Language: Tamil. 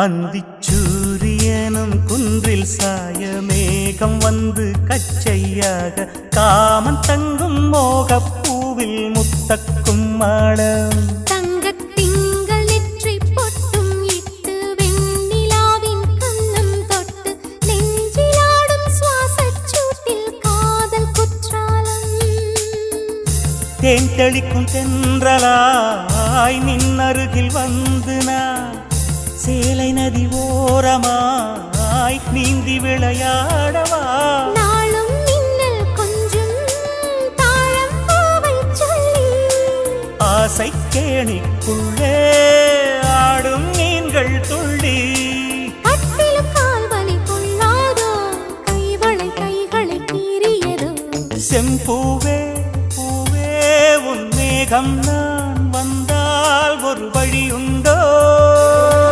அந்திச்சூரியனும் குன்றில் சாய மேகம் வந்து கச்சையாக காமன் தங்கும் மோகப் பூவில் முத்தக்கும் மாடம் தங்கத் திங்கள் நெற்றி பொட்டும் இட்டு வெண்ணிலாவின் கன்னம் தொட்டு நெஞ்சிலாடும் சுவாசச் சூட்டில் காதல் குற்றாலம் தேன் தெளிக்கும் தென்றலாய் நின்னருகில் வந்து நான் சேலை நதி ஓரமாய் நீந்தி விளையாடவா நாளும் மின்னல் கொஞ்சம் தாழம் பூவை சொல்லி ஆசை கேணிக்குள்ளே ஆடும் மீன்கள் துள்ளி கட்டிலும் கால்வலி கொள்ளாதோ கைகளை கீறியதோ செம்பூவே பூவே உன் மேகம் நான் வந்தால் ஒரு வழி உண்டு